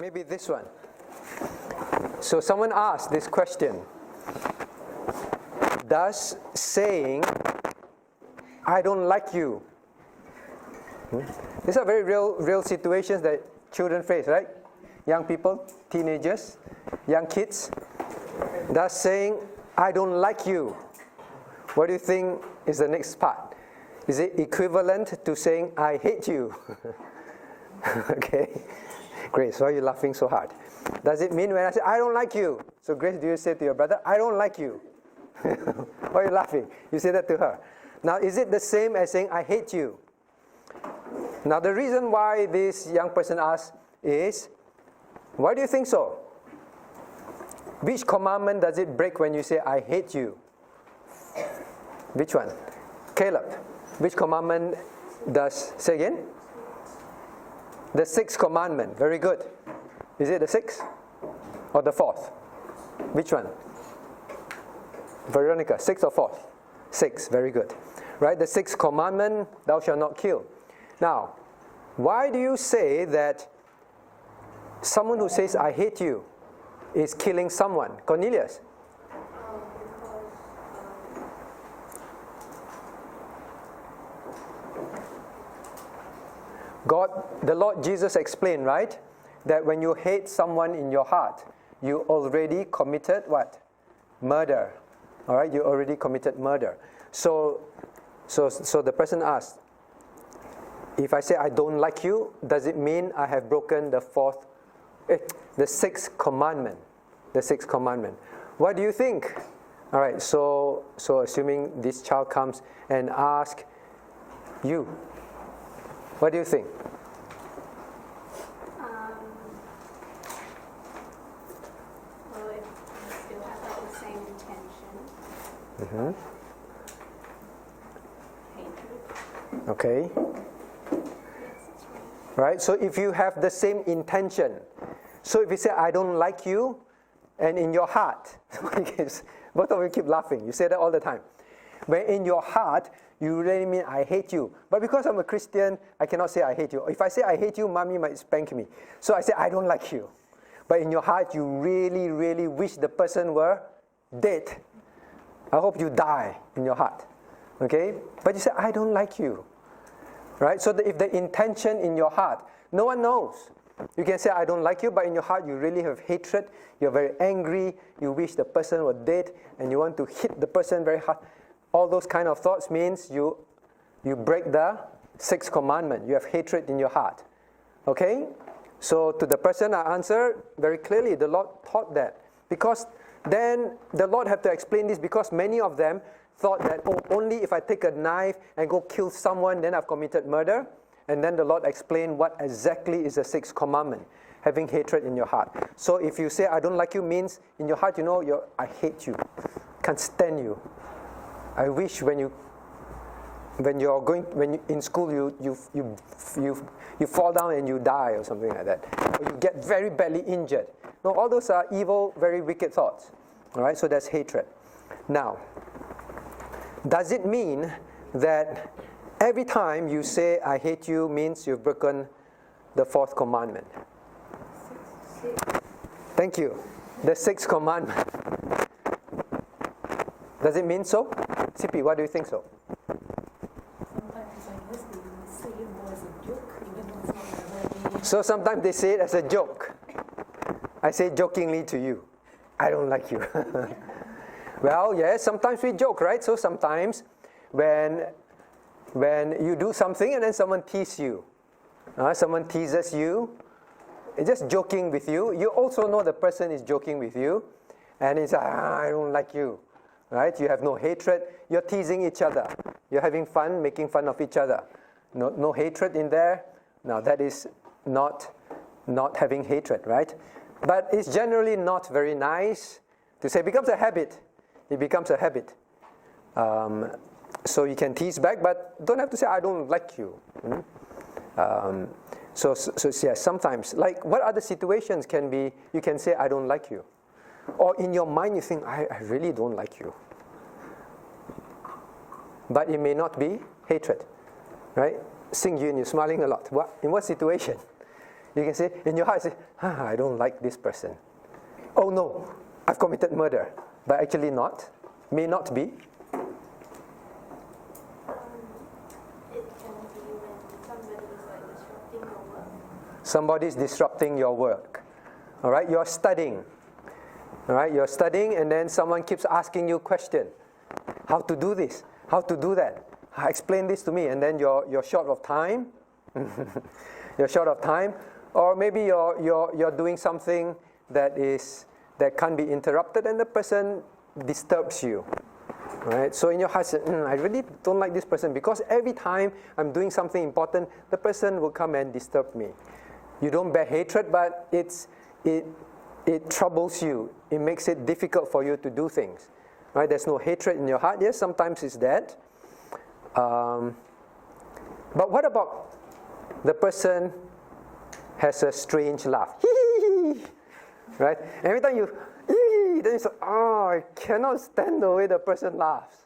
Maybe this one. So someone asked this question. Does saying, I don't like you. These are very real situations that children face, right? Young people, teenagers, young kids. Does saying, I don't like you. What do you think is the next part? Is it equivalent to saying, I hate you? Okay. Grace, why are you laughing so hard? Does it mean when I say, I don't like you? So Grace, do you say to your brother, I don't like you? Why are you laughing? You say that to her. Now, is it the same as saying, I hate you? Now, the reason why this young person asked is, why do you think so? Which commandment does it break when you say, I hate you? Which one? Caleb, which commandment does, say again? The sixth commandment. Very good. Is it the sixth or the fourth? Which one? Veronica, sixth or fourth? Sixth, very good. Right, the sixth commandment, thou shalt not kill. Now, why do you say that someone who says, I hate you, is killing someone? Cornelius? The Lord Jesus explained, right? That when you hate someone in your heart, you already committed what? Murder. All right, you already committed murder. So the person asked, if I say I don't like you, does it mean I have broken the sixth commandment? The sixth commandment. What do you think? All right, so assuming this child comes and asks you, what do you think? Well, if you still have the same intention. Mm-hmm. Hatred. Okay. Yes, it's right. Right, so if you have the same intention, so if you say, I don't like you, and in your heart, both of you keep laughing, you say that all the time. When in your heart, you really mean, I hate you. But because I'm a Christian, I cannot say I hate you. If I say I hate you, mommy might spank me. So I say, I don't like you. But in your heart, you really, really wish the person were dead. I hope you die in your heart. Okay? But you say, I don't like you. Right? So if the intention in your heart, no one knows. You can say, I don't like you, but in your heart you really have hatred. You're very angry. You wish the person were dead, and you want to hit the person very hard. All those kind of thoughts means you break the sixth commandment. You have hatred in your heart. Okay? So to the person I answer very clearly, the Lord taught that. Because then the Lord had to explain this because many of them thought that, only if I take a knife and go kill someone, then I've committed murder. And then the Lord explained what exactly is the sixth commandment, having hatred in your heart. So if you say, I don't like you, means in your heart, I hate you, can't stand you. I wish when you in school you fall down and you die or something like that, or you get very badly injured. No, all those are evil, very wicked thoughts. All right, so that's hatred. Now, does it mean that every time you say I hate you means you've broken the fourth commandment? Thank you. The sixth commandment. Does it mean so? CP, what do you think so? So sometimes they say it as a joke. I say jokingly to you, I don't like you. Well, yes, sometimes we joke, right? So sometimes when you do something and then someone teases you, someone teases you, just joking with you, you also know the person is joking with you, and it's I don't like you. Right? You have no hatred. You're teasing each other. You're having fun, making fun of each other. No hatred in there. Now that is not having hatred, right? But it's generally not very nice to say. It becomes a habit. It becomes a habit. So you can tease back, but don't have to say I don't like you. So yeah, sometimes, like what other situations can be? You can say I don't like you. Or in your mind you think, I really don't like you. But it may not be hatred, right? Sing Yun, you're smiling a lot. In what situation? You can say, in your heart, say, I don't like this person. Oh no, I've committed murder. But actually not. May not be. It can be when somebody is like disrupting your work. Somebody is disrupting your work. All right, you're studying. All right, you're studying and then someone keeps asking you a question. How to do this? How to do that? Explain this to me. And then you're short of time. You're short of time. Or maybe you're doing something that can't be interrupted and the person disturbs you. Right? So in your heart, I really don't like this person because every time I'm doing something important, the person will come and disturb me. You don't bear hatred, but it troubles you. It makes it difficult for you to do things. Right? There's no hatred in your heart. Yes, sometimes it's that. But what about the person has a strange laugh? Right? Every time you, then you say, I cannot stand the way the person laughs.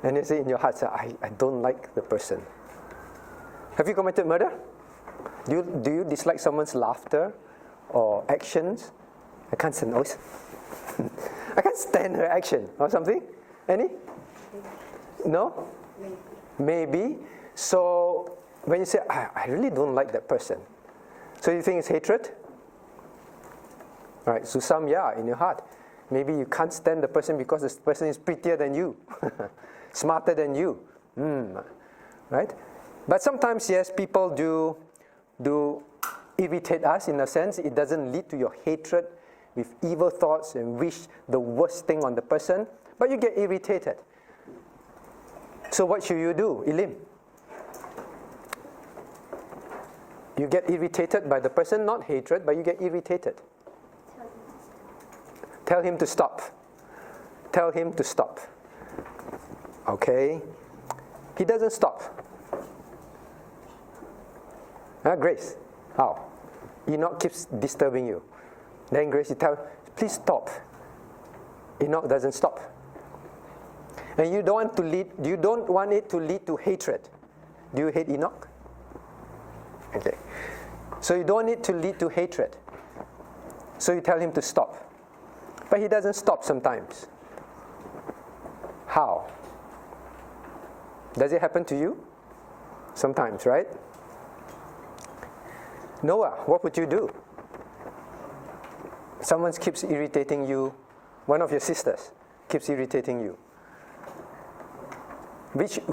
And you say in your heart, I don't like the person. Have you committed murder? Do you dislike someone's laughter or actions? I can't stand noise. I can't stand her action or something. Any? No? Maybe. So when you say, I really don't like that person, so you think it's hatred? Right, so some, in your heart. Maybe you can't stand the person because the person is prettier than you, smarter than you. Right? But sometimes, yes, people do irritate us in a sense. It doesn't lead to your hatred with evil thoughts and wish the worst thing on the person, but you get irritated. So what should you do, Elim? You get irritated by the person, not hatred, but you get irritated. Tell him to stop. Tell him to stop. Okay? He doesn't stop. Grace, how? Enoch keeps disturbing you. Then Grace, you tell, please stop. Enoch doesn't stop. And you don't want it to lead to hatred. Do you hate Enoch? Okay. So you don't want it to lead to hatred. So you tell him to stop. But he doesn't stop sometimes. How? Does it happen to you? Sometimes, right? Noah, what would you do? Someone keeps irritating you. One of your sisters keeps irritating you.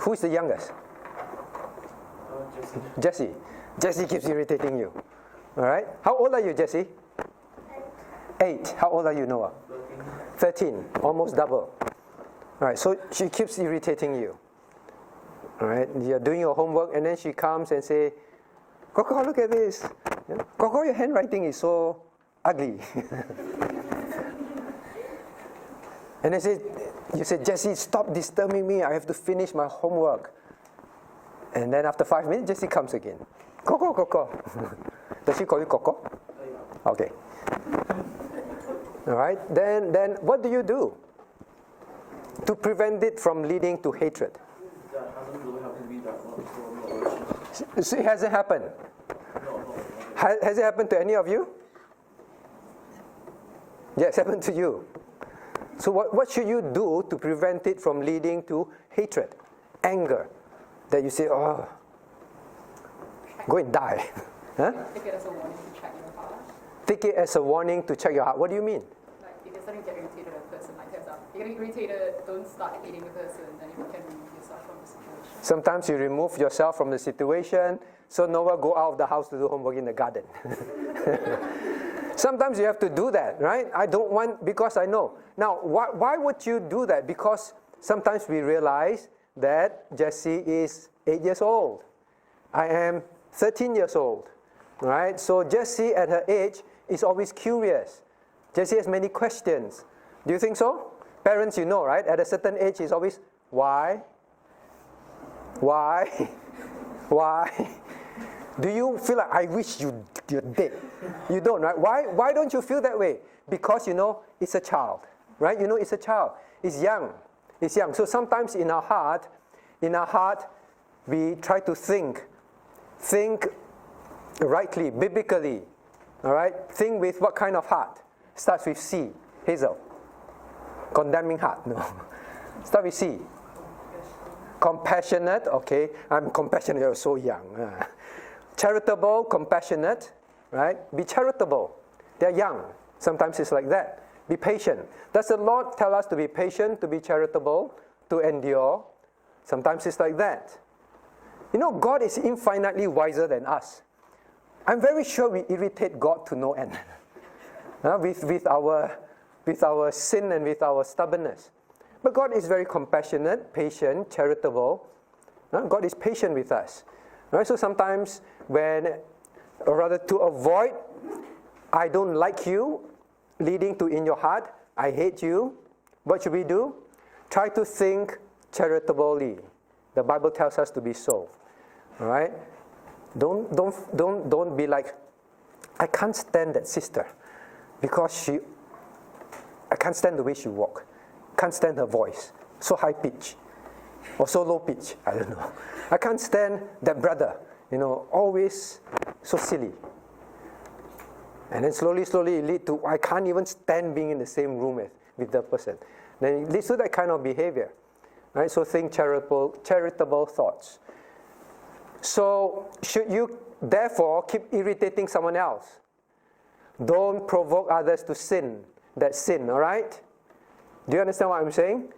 Who is the youngest? Jesse. Jesse keeps irritating you. All right? How old are you, Jesse? 8. How old are you, Noah? 13. Almost double. All right, so she keeps irritating you. All right, you're doing your homework and then she comes and say, Coco, look at this. Coco, your handwriting is so ugly. And you say, Jesse, stop disturbing me. I have to finish my homework. And then after 5 minutes, Jesse comes again. Coco, Coco. Does she call you Coco? Okay. All right. Then what do you do to prevent it from leading to hatred? That hasn't really happened to me that much. So it hasn't happened. Has it happened to any of you? Yes, happened to you. So what should you do to prevent it from leading to hatred, anger, that you say, oh, go and die? Huh? Take it as a warning to check your heart. Take it as a warning to check your heart. What do you mean? Like, if you're starting to get irritated at a person, like heads up. You're getting irritated, don't start hating the person, then you can remove yourself from the situation. Sometimes you remove yourself from the situation. So Noah, go out of the house to do homework in the garden. Sometimes you have to do that, right? I don't want, because I know. Now, why would you do that? Because sometimes we realize that Jesse is 8 years old. I am 13 years old, right? So Jesse at her age is always curious. Jesse has many questions. Do you think so? Parents, you know, right? At a certain age, it's always, why? Why? Why? Do you feel like, I wish you're dead? You don't, right? Why don't you feel that way? Because, you know, it's a child, right? You know, it's a child. It's young. It's young. So sometimes in our heart, we try to think rightly, biblically. All right? Think with what kind of heart? Starts with C. Hazel. Condemning heart. No. Start with C. Compassionate. Okay. I'm compassionate. You're so young. Charitable, compassionate. Right? Be charitable. They're young. Sometimes it's like that. Be patient. Does the Lord tell us to be patient, to be charitable, to endure? Sometimes it's like that. You know, God is infinitely wiser than us. I'm very sure we irritate God to no end with our sin and with our stubbornness. But God is very compassionate, patient, charitable. God is patient with us. Right? So sometimes or rather to avoid, I don't like you, leading to in your heart, I hate you, what should we do? Try to think charitably. The Bible tells us to be so. All right? Don't be like, I can't stand that sister because I can't stand the way she walks. Can't stand her voice. So high pitch. Or so low pitch. I don't know. I can't stand that brother. Always so silly. And then slowly it leads to, I can't even stand being in the same room with that person. Then it leads to that kind of behavior. Right? So think charitable thoughts. So should you therefore keep irritating someone else? Don't provoke others to sin. That sin, all right? Do you understand what I'm saying?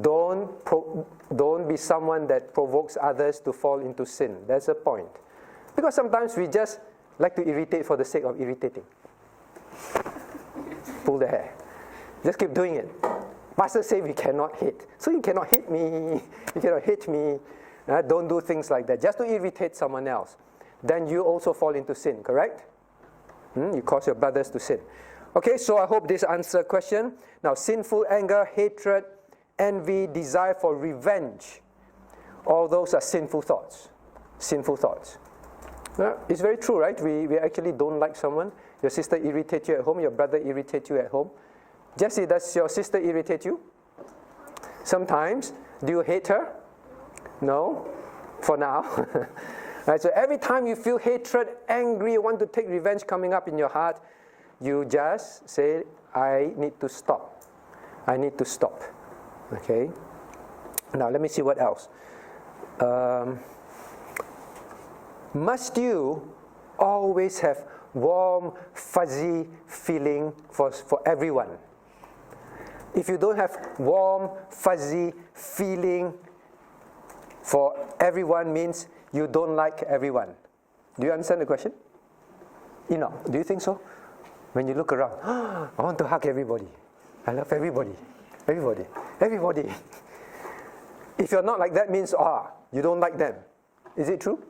Don't be someone that provokes others to fall into sin. That's the point. Because sometimes we just like to irritate for the sake of irritating. Pull the hair. Just keep doing it. Pastor say we cannot hate. So you cannot hit me. You cannot hit me. Don't do things like that. Just to irritate someone else. Then you also fall into sin, correct? You cause your brothers to sin. Okay, so I hope this answers the question. Now, sinful anger, hatred, envy, desire for revenge. All those are sinful thoughts. Sinful thoughts. It's very true, right? We actually don't like someone. Your sister irritates you at home. Your brother irritates you at home. Jesse, does your sister irritate you? Sometimes. Do you hate her? No? For now. Right, so every time you feel hatred, angry, you want to take revenge coming up in your heart, you just say, I need to stop. I need to stop. Okay? Now, let me see what else. Must you always have warm, fuzzy feeling for everyone? If you don't have warm, fuzzy feeling for everyone, means you don't like everyone. Do you understand the question? Do you think so? When you look around, I want to hug everybody. I love everybody. Everybody. Everybody. If you're not like that, means you don't like them. Is it true?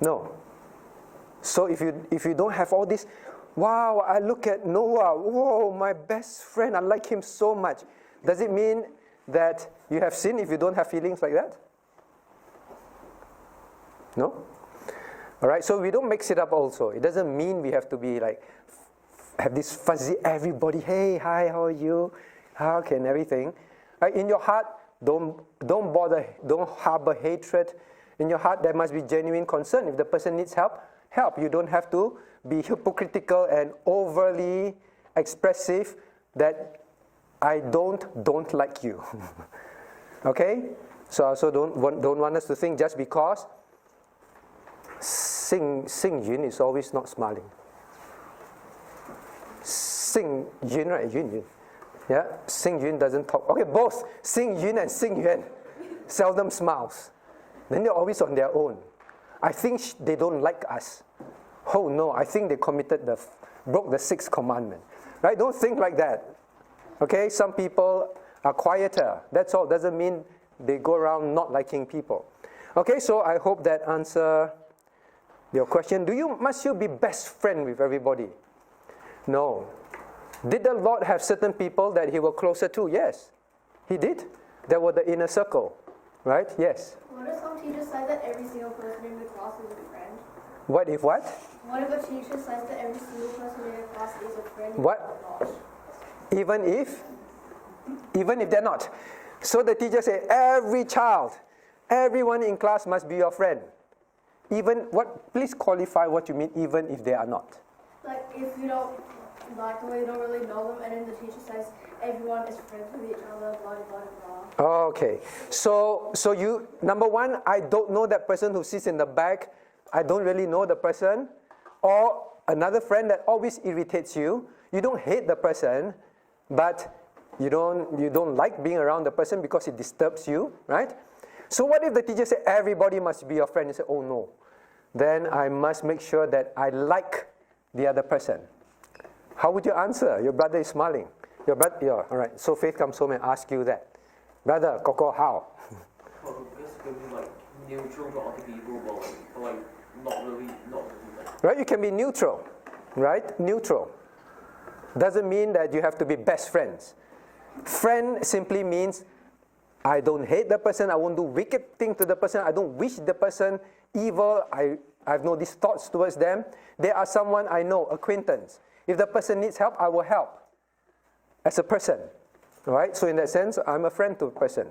No. So if you don't have all this, wow, I look at Noah, whoa, my best friend, I like him so much. Does it mean that you have sin if you don't have feelings like that? No? All right, so we don't mix it up also. It doesn't mean we have to be like, have this fuzzy everybody, hey, hi, how are you? How can everything? Right, in your heart, don't harbor hatred. In your heart, there must be genuine concern. If the person needs help. You don't have to be hypocritical and overly expressive that I don't like you. Okay? So I also don't want us to think just because Xing Yun is always not smiling. Xing Yun, right? Yun. Yeah? Xing Yun doesn't talk. Okay, both Xing Yun and Xing Yuan seldom smiles. Then they're always on their own. I think they don't like us. Oh no, I think they broke the 6th commandment. Right? Don't think like that. Okay? Some people are quieter. That's all. Doesn't mean they go around not liking people. Okay, so I hope that answer your question. Must you be best friend with everybody? No. Did the Lord have certain people that he was closer to? Yes. He did. There were the inner circle. Right? Yes. What if some teacher says that every single person in the class is a friend? What if what? What if a teacher says that every single person in the class is a friend? What? Even if they're not. So the teacher said, everyone in class must be your friend. Even what? Please qualify what you mean, even if they are not. Like if you don't like them or you don't really know them, and then the teacher says everyone is friends with each other, blah blah blah. Okay, so you, number one, I don't know that person who sits in the back. I don't really know the person. Or another friend that always irritates you. You don't hate the person, but you don't like being around the person because it disturbs you, right? So what if the teacher said everybody must be your friend? You say, oh no, then I must make sure that I like the other person. How would you answer? Your brother is smiling. Your brother, yeah, all right. So Faith comes home and asks you that, brother, Coco, how? Well, basically, like neutral to other people, but like not really. Right, you can be neutral, right? Neutral. Doesn't mean that you have to be best friends. Friend simply means I don't hate the person, I won't do wicked things to the person, I don't wish the person evil, I have no these thoughts towards them. They are someone I know, acquaintance. If the person needs help, I will help as a person. Right? So in that sense, I'm a friend to a person.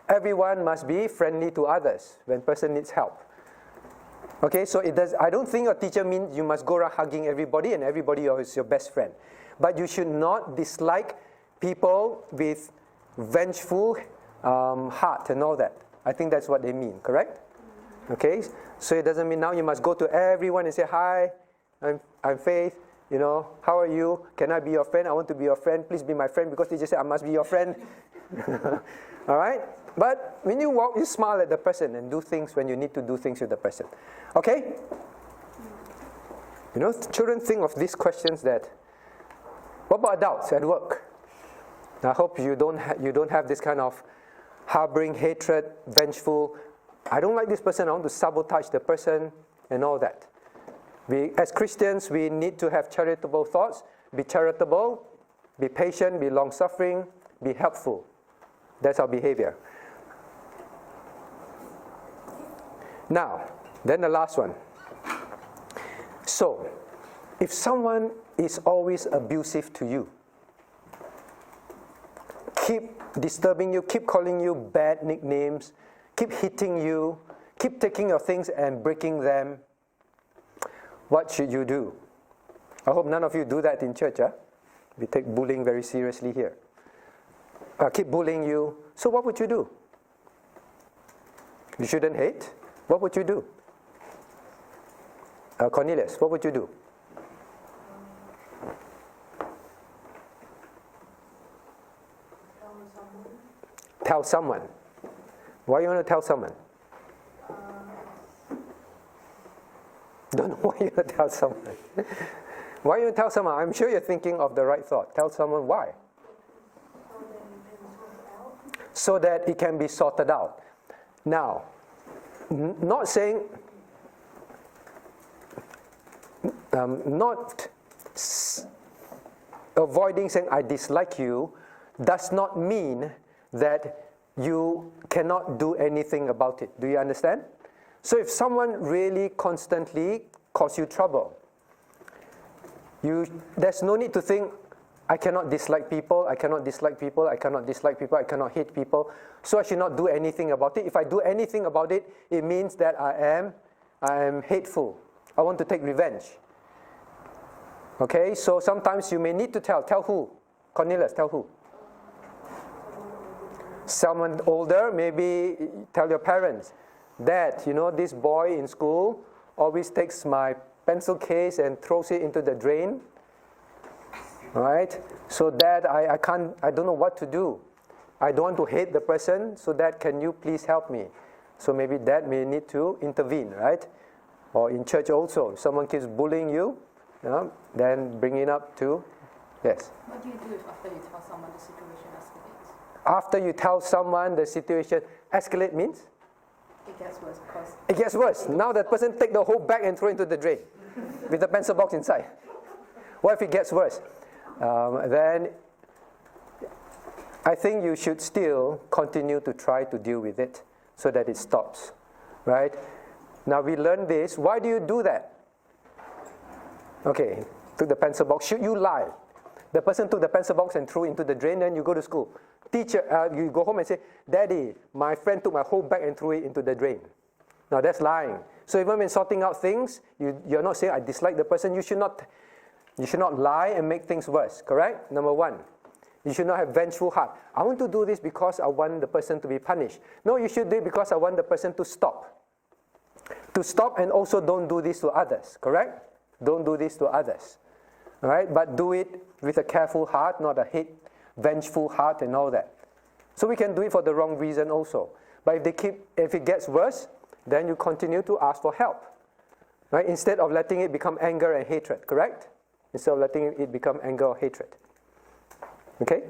Everyone must be friendly to others when person needs help. Okay, so I don't think your teacher means you must go around hugging everybody and everybody is your best friend. But you should not dislike people with vengeful heart and all that. I think that's what they mean, correct? Okay, so it doesn't mean now you must go to everyone and say, hi, I'm Faith, how are you? Can I be your friend? I want to be your friend. Please be my friend because teacher said I must be your friend. All right? But when you walk, you smile at the person and do things when you need to do things with the person. Okay? Children think of these questions that, what about adults at work? I hope you don't have this kind of harboring hatred, vengeful, I don't like this person, I want to sabotage the person and all that. As Christians, we need to have charitable thoughts, be charitable, be patient, be long-suffering, be helpful. That's our behavior. Now, then the last one. So, if someone is always abusive to you, keep disturbing you, keep calling you bad nicknames, keep hitting you, keep taking your things and breaking them, what should you do? I hope none of you do that in church. We take bullying very seriously here. Keep bullying you. So what would you do? You shouldn't hate. What would you do? Cornelius, what would you do? Tell someone. Why you want to tell someone? Don't know why you want to tell someone. Why you want to tell someone? I'm sure you're thinking of the right thought. Tell someone why. So that it can be sorted out. Now, not saying, avoiding saying I dislike you does not mean that you cannot do anything about it. Do you understand? So if someone really constantly cause you trouble, there's no need to think, I cannot dislike people, I cannot dislike people, I cannot dislike people, I cannot hate people, so I should not do anything about it. If I do anything about it, it means that I am hateful. I want to take revenge. Okay, so sometimes you may need to tell. Tell who? Cornelius, tell who? Someone older, maybe tell your parents. Dad, this boy in school always takes my pencil case and throws it into the drain. All right? So Dad, I don't know what to do. I don't want to hate the person, so Dad, can you please help me? So maybe Dad may need to intervene, right? Or in church also, if someone keeps bullying you, then bring it up to, yes? What do you do after you tell someone the situation escalates? After you tell someone the situation escalate means? It gets worse because... It gets worse. Now that person take the whole bag and throw it into the drain with the pencil box inside. What if it gets worse? Then I think you should still continue to try to deal with it so that it stops, right? Now we learn this. Why do you do that? Okay, took the pencil box. Should you lie? The person took the pencil box and threw it into the drain, then you go to school. Teacher, you go home and say, Daddy, my friend took my whole bag and threw it into the drain. Now that's lying. So even when sorting out things, you're not saying, I dislike the person. You should not lie and make things worse, correct? Number one. You should not have vengeful heart. I want to do this because I want the person to be punished. No, you should do it because I want the person to stop. To stop, and also don't do this to others, correct? Don't do this to others. All right? But do it with a careful heart, not a vengeful heart and all that. So we can do it for the wrong reason also. But if it gets worse, then you continue to ask for help. Right? Instead of letting it become anger and hatred, correct? Instead of letting it become anger or hatred. Okay?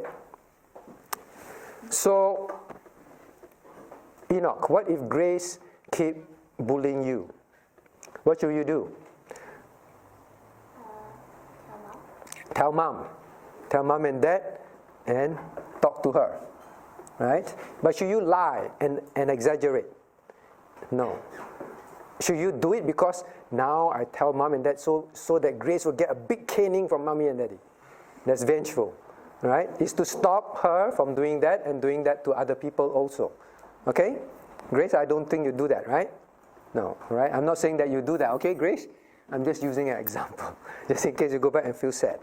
So, Enoch, what if Grace keep bullying you? What should you do? Tell mom. Tell mom and dad and talk to her. Right? But should you lie and exaggerate? No. Should you do it because now I tell mom and dad so that Grace will get a big caning from mommy and daddy? That's vengeful. Right? Is to stop her from doing that and doing that to other people also. Okay? Grace, I don't think you do that, right? No, right? I'm not saying that you do that, okay, Grace? I'm just using an example, just in case you go back and feel sad.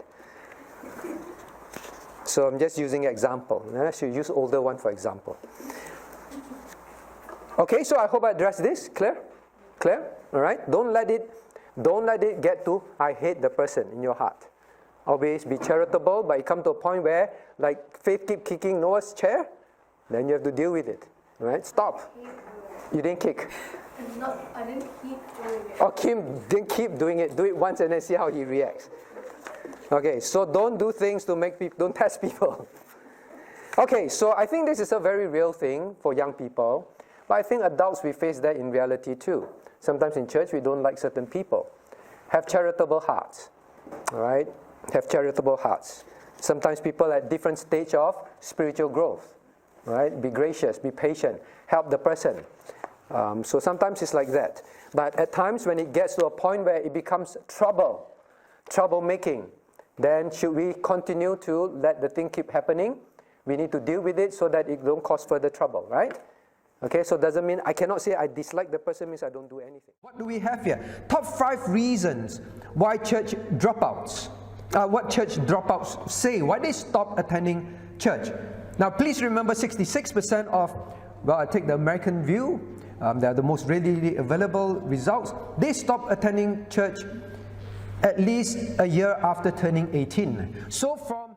So I'm just using an example. I should use older one for example. Okay, so I hope I addressed this. Clear? Clear? All right? Don't let it get to I hate the person in your heart. Always be charitable, but it comes to a point where, like, Faith keep kicking Noah's chair, then you have to deal with it. Right? Stop. You didn't kick. No, I didn't keep doing it. Or Kim didn't keep doing it. Do it once and then see how he reacts. Okay, so don't do things to make people, don't test people. Okay, so I think this is a very real thing for young people, but I think adults, we face that in reality too. Sometimes in church, we don't like certain people. Have charitable hearts. All right? Have charitable hearts. Sometimes people at different stage of spiritual growth, right? Be gracious, be patient, help the person. So sometimes it's like that. But at times when it gets to a point where it becomes troublemaking, then should we continue to let the thing keep happening? We need to deal with it so that it don't cause further trouble, right? Okay, so it doesn't mean I cannot say I dislike the person means I don't do anything. What do we have here? Top 5 reasons why church dropouts. What church dropouts say, why they stop attending church. Now please remember 66% of, well, I take the American view, they're the most readily available results. They stop attending church at least a year after turning 18. So from